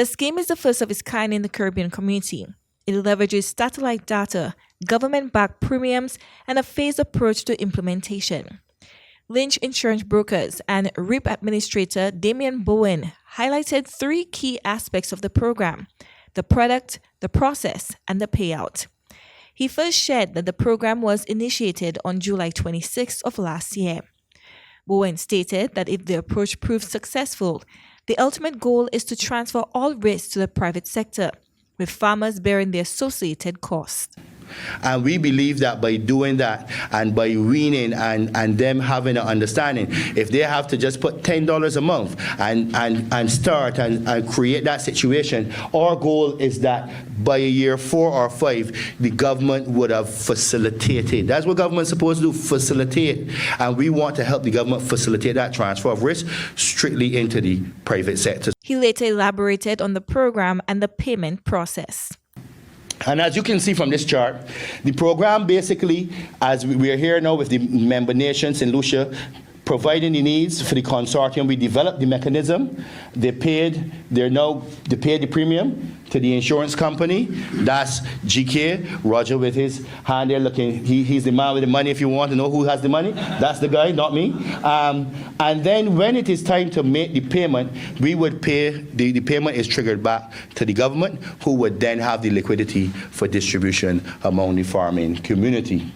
The scheme is the first of its kind in the Caribbean community. It leverages satellite data, government-backed premiums, and a phased approach to implementation. Lynch Insurance Brokers and RIP Administrator Damian Bowen highlighted 3 key aspects of the program: the product, the process, and the payout. He first shared that the program was initiated on July 26th of last year. Bowen stated that if the approach proves successful, the ultimate goal is to transfer all risks to the private sector, with farmers bearing the associated costs. And we believe that by doing that and by weaning and them having an understanding, if they have to just put $10 a month and start and create that situation, our goal is that by year 4 or 5, the government would have facilitated. That's what government's supposed to do, facilitate. And we want to help the government facilitate that transfer of risk strictly into the private sector. He later elaborated on the program and the payment process. And as you can see from this chart, the program basically, as we are here now with the member nations in Lucia, providing the needs for the consortium, we developed the mechanism. They paid the premium to the insurance company. That's GK, Roger with his hand there looking, he's the man with the money. If you want to know who has the money, that's the guy, not me. And then when it is time to make the payment, we would pay, the payment is triggered back to the government, who would then have the liquidity for distribution among the farming community.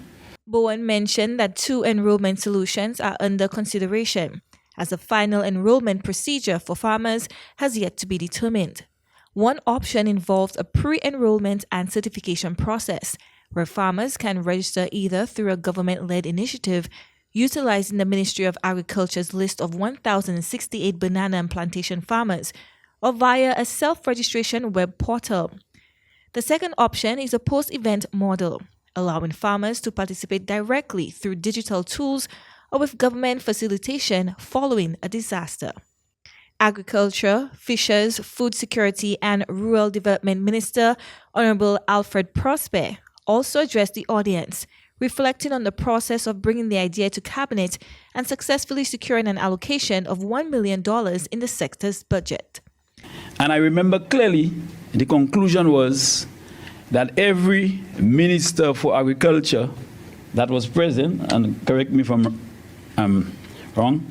Bowen mentioned that 2 enrollment solutions are under consideration, as the final enrollment procedure for farmers has yet to be determined. One option involves a pre-enrollment and certification process, where farmers can register either through a government-led initiative utilizing the Ministry of Agriculture's list of 1,068 banana and plantation farmers, or via a self-registration web portal. The second option is a post-event model, allowing farmers to participate directly through digital tools or with government facilitation following a disaster. Agriculture, Fisheries, Food Security and Rural Development Minister Honorable Alfred Prosper also addressed the audience, reflecting on the process of bringing the idea to Cabinet and successfully securing an allocation of $1 million in the sector's budget. And I remember clearly the conclusion was that every Minister for Agriculture that was present, and correct me if I'm wrong,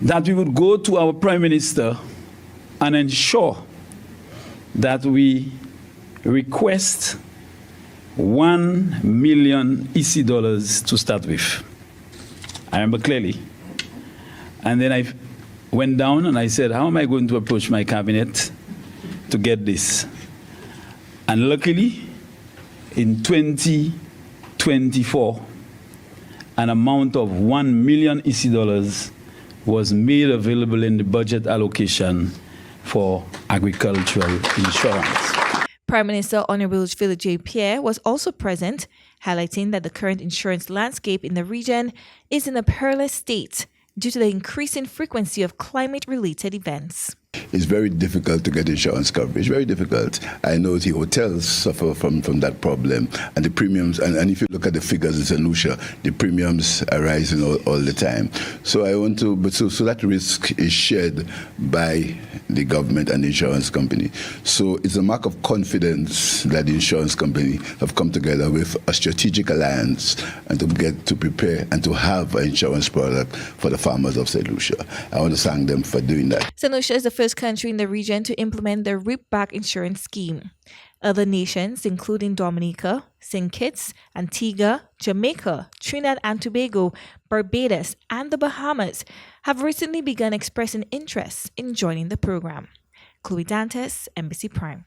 that we would go to our Prime Minister and ensure that we request $1 million EC dollars to start with. I remember clearly. And then I went down and I said, how am I going to approach my cabinet to get this? And luckily, in 2024, an amount of $1 million EC dollars was made available in the budget allocation for agricultural insurance. Prime Minister Honorable Philip J. Pierre was also present, highlighting that the current insurance landscape in the region is in a perilous state due to the increasing frequency of climate-related events. It's very difficult to get insurance coverage, very difficult. I know the hotels suffer from that problem, and the premiums, and if you look at the figures in St. Lucia, the premiums are rising all the time. So I want to, so that risk is shared by the government and the insurance company. So it's a mark of confidence that the insurance company have come together with a strategic alliance and to get to prepare and to have an insurance product for the farmers of St. Lucia. I want to thank them for doing that. St. Lucia is the first country in the region to implement the RIP-back insurance scheme. Other nations, including Dominica, St. Kitts, Antigua, Jamaica, Trinidad and Tobago, Barbados, and the Bahamas, have recently begun expressing interest in joining the program. Chloe Dantes, NBC Prime.